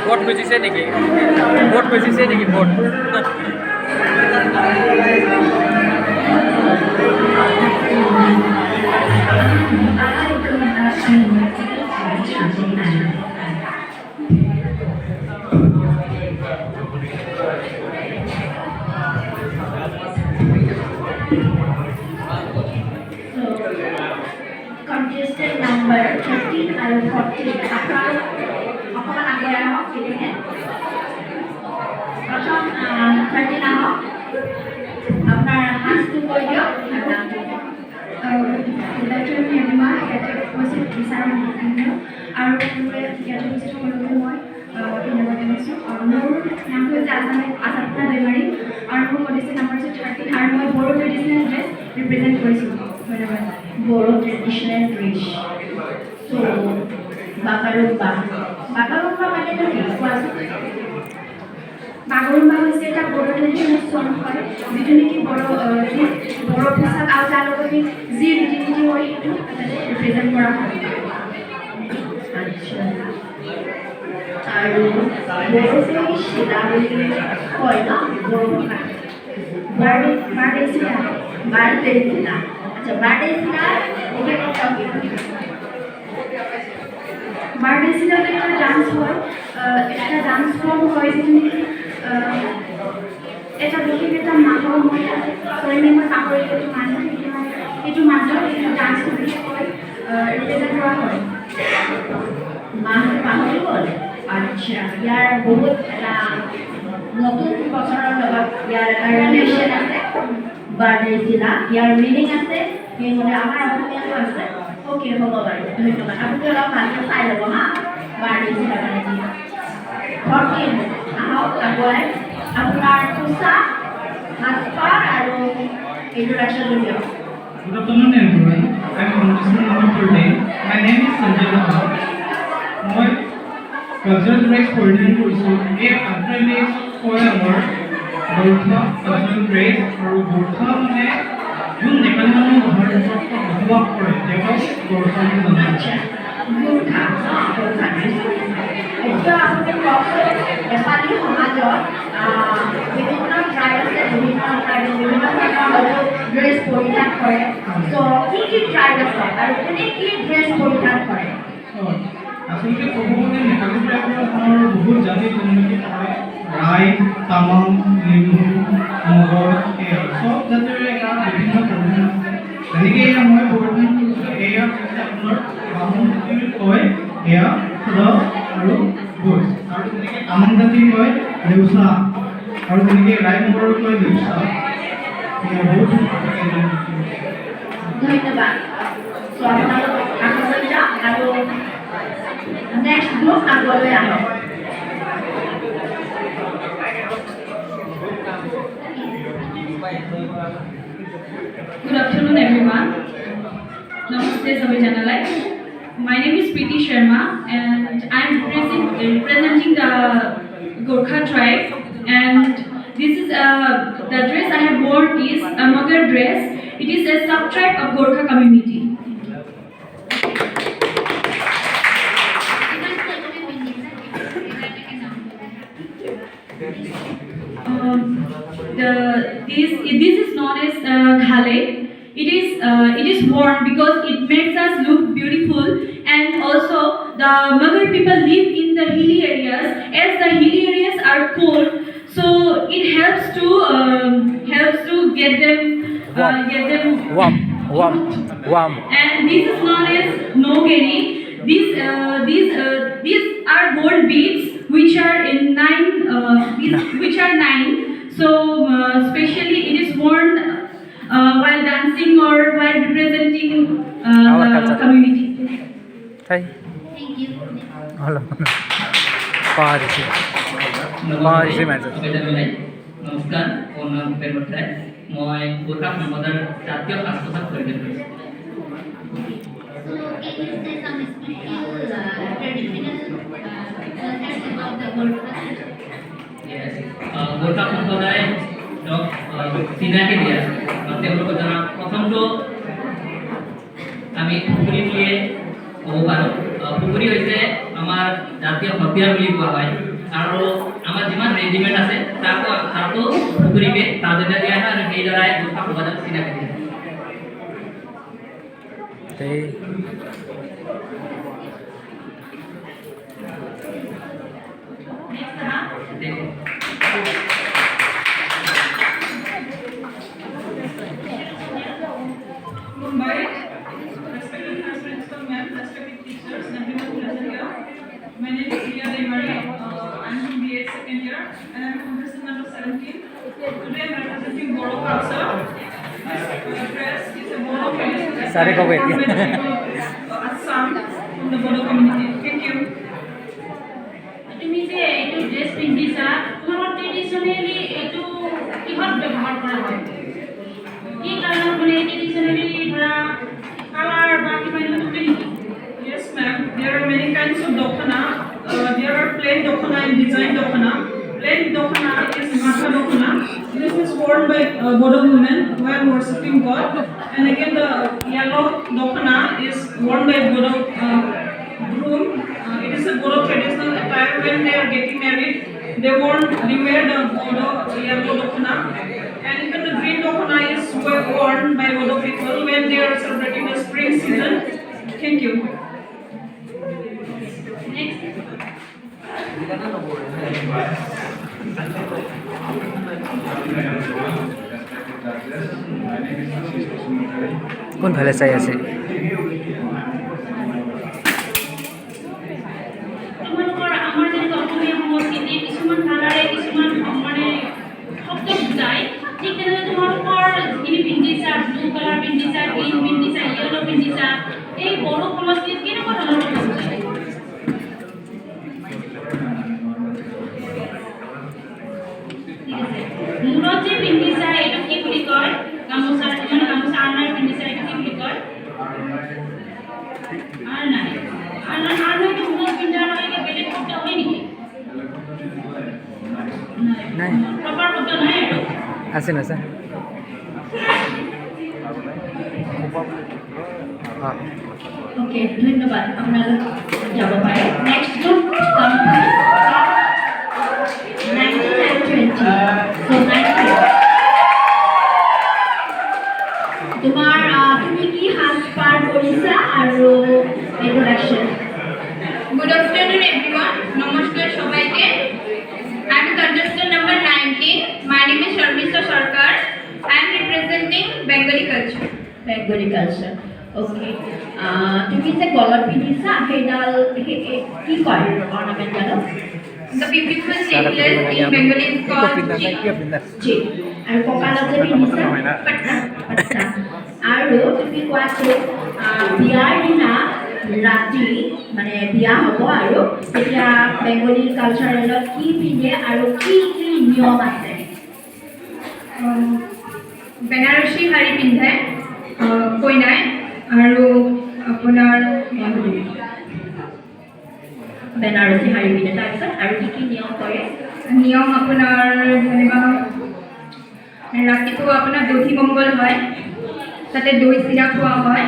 Vote খুজিছে নেকি vote খুজিছে নেকি vote Contestant number 13 and 14. Apa nak yang awak pilih ni? Macam 13 awak. Apa has to go dia? Good afternoon everyone. Kita masih bisa mendengar. Aru kita masih mendengar moi. Ini macam more yang tu asal dari aru contestant number 13 aru moi Boro traditional dress represent korisu. Boro traditional dress. So বাগারুম্বা বাগারুম্বা মানে তো কি বাগারুম্বা হচ্ছে এটা বড় traditional song হয় যেটা নাকি বড় বড় পোশাক আর তার লগতে যি রীতিনীতি হয় সেইটো রিপ্রেজেন্ট করা হয় আচ্ছা আৰু বড়ো শিলা বুলি কয় না বড়ো ভাষা বার্থডে শিলা আচ্ছা বার্থডে শিলা এখানে টপিক বার্থডে শিলাতে একটা ডান্স হয় একটা ডান্স ফর্ম হয় যেখানে এটা দেখে এটা মাহৰ মই সৰি মই পাহৰি গৈছো মানুহ এইটো মাজত ডান্স কৰি হয় ৰিপ্ৰেজেন্ট কৰা হয় মাহ পাহৰি গ'ল আচ্ছা ইয়াৰ বহুত এটা নতুন বছৰৰ লগত ইয়াৰ ৰিলেশ্যন আছে বাৰ্থডে শিলা ইয়াৰ মিনিং আছে সেইমতে আমাৰ অসমীয়াটো আছে ওকে হ'ব বাৰু ধন্যবাদ আপুনি অলপ ভালকৈ চাই ল'ব হা বাৰ্থডে শিলা মানে কি 14 আহক আগুৱাই আপোনাৰ পোচাক সাজপাৰ আৰু ইন্ট্ৰডাকশ্যন দিয়ক Good afternoon everyone. I am contestant number 14. My name is Sanjay Lahar. মই কালচাৰেল ড্ৰেছ পৰিধান কৰিছোঁ এই আফ্ৰিকান হয় আমাৰ গোৰ্খা কালচাৰেল ড্ৰেছ আৰু গোৰ্খা মানে যোন নেপালী মানুহ ভাৰতবৰ্ষত বসবাস কৰে তেওঁক গোৰ্খা বুলি জনা যায় গোৰ্খা এতিয়া আপুনি কওকচোন নেপালী সমাজত বিভিন্ন ট্ৰাইব আছে বিভিন্ন ধৰণৰ ড্ৰেছ পৰিধান কৰে ত' কি ট্ৰাইব আছে আৰু কোনে কি ড্ৰেছ পৰিধান কৰে আচলতে ক'ব গ'লে নেপালী ট্ৰাইবৰ বহুত জাতি জনজাতি থাকে ৰায় তামাং লিম্বু মগৰ চব জাতিৰে এটা বিভিন্ন পৰিধান আছে যেনেকৈ এয়া মই পৰিধান কৰিছোঁ এয়া আপোনাৰ বামুণ জাতিৰ কয় এয়া সুদা আৰু ভোজ আৰু তেনেকৈ তামাং জাতি কয় লেউচা আৰু তেনেকৈ ৰায় মগৰ কয় লেউচা এয়া বহুত ধন্যবাদ চ' আপোনালোক আগলৈ যাওক আৰু নেক্সট গ্ৰুপ আগলৈ আহক Good afternoon everyone. Namaste Sabi Janalai. My name is Preeti Sharma and I am representing the Gorkha tribe and this is the dress I have worn is a Magar dress. It is a sub-tribe of Gorkha community. This is known as ghale. It is worn because it makes us look beautiful and also the Magar people live in the hilly areas. As the hilly areas are cold, so it helps to get them warm. And this is known as nogeri. These are gold beads which are in which are 9. So especially it is worn while dancing or while representing Our the culture. community. Thai. Thank you. Hello. Parisi. Parisi matter. নমস্কাৰ মোৰ নাম ভূপেন বৰঠাই মই গোৰ্খা সম্প্ৰদায়ৰ জাতীয় সাজ পোছাক পৰিধান কৰিছোঁ So, can you say some special traditional cultures about the Gorkha? Gorkha সম্প্ৰদায় চিনাকি দিয়া তেওঁলোকক জনা প্ৰথমটো আমি পুখুৰী বুলিয়ে ক'ব পাৰোঁ পুখুৰী হৈছে আমাৰ জাতীয় হতিয়াৰ বুলি কোৱা হয় আৰু আমাৰ যিমান ৰেজিমেণ্ট আছে তাতো পুখুৰীকে প্ৰাধান্য দিয়া হয় আৰু সেইদৰে গোৰ্খা সম্প্ৰদায়ক চিনাকি দিয়া হয় Thai. Mumbai, respected principal ma'am, respected teachers, and everyone present here. My name is Priya Devari. I'm from BA second year, and I'm contestant number 17. Today I'm representing Bodo culture. This dress is a Bodo traditional Sorry, go wait. Assam from the Bodo community. Thank you. তুমি যে এইটো dress পিন্ধিছা তোমালোকৰ traditionally এইটো কিহত ব্যৱহাৰ কৰা হয় কি কাৰণত মানে ট্ৰেডিশ্যনেলি ধৰা কালাৰ বা কিবা এনেকুৱা থাকে নেকি Yes, ma'am. There are many kinds of dokhana. There are plain dokhana and design dokhana. Plain dokhana is matha dokhana. This is worn by Bodo women while worshipping God. And again, the yellow dokhana is worn by Bodo groom. It is a Bodo traditional attire when they are getting married. They wear the Bodo yellow dokhana. And even the green dokhana is worn by Bodo people when they are celebrating the spring season. Thank you. কোনফালে চাই আছে তোমালোকৰ আমাৰ যেনেকৈ অসমীয়া সংস্কৃতিৰ কিছুমান কালাৰে কিছুমান মানে শব্দ বুজায় ঠিক তেনেদৰে তোমালোকৰ যিখিনি পিন্ধিছা ব্লু কালাৰ পিন্ধিছা গ্ৰীণ পিন্ধিছা য়েল্লো পিন্ধিছা এই বড়ো সংস্কৃতিত কেনেকুৱা ধৰণৰ কথা বুজায় মূৰত যে পিন্ধিছা এইটো কি বুলি কয় গামোচা মানে গামোচা আৰনাই পিন্ধিছা এইটো কি বুলি কয় আৰনাই আৰনাইটো মূৰত পিন্ধাৰ লগে বেলেগ শব্দ হয় নেকি নাই প্ৰপাৰ শব্দ নাই আৰু আছে না স্যার ওকে ধন্যবাদ আপোনালোক যাব পাৰে next group come 19 and 20 so 19 তোমাৰ তুমি কি হাত পাৰ কৰিছা আৰু ইন্ট্ৰোডাকশন Good afternoon, everyone. Namaskar সবাইকে. I'm contestant number 19. My name is Sharmista Sarkar. I am representing Bengali culture. Bengali culture okay তুমি যে গলত পিন্ধিছা সেইডাল কি কয় অৰ্নামেণ্টডাল The beautiful necklace in Bengali is called chik. জি আৰু কঁকালত যে পিন্ধিছা Patta. আচ্ছা আৰু তুমি কোৱাচোন বিয়াৰ দিনা ৰাতি মানে বিয়া হ'ব আৰু তেতিয়া বেংগলী কালচাৰেলত কি পিন্ধে আৰু কি কি নিয়ম আছে বেনাৰসী শাড়ী পিন্ধে কইনাই আৰু আপোনাৰ বেনাৰসী শাড়ী পিন্ধে তাৰপিছত আৰু কি কি নিয়ম কৰে নিয়ম আপোনাৰ যেনিবা ৰাতিপুৱা আপোনাৰ দধি মংগল হয় তাতে দৈ চিৰা খোৱা হয়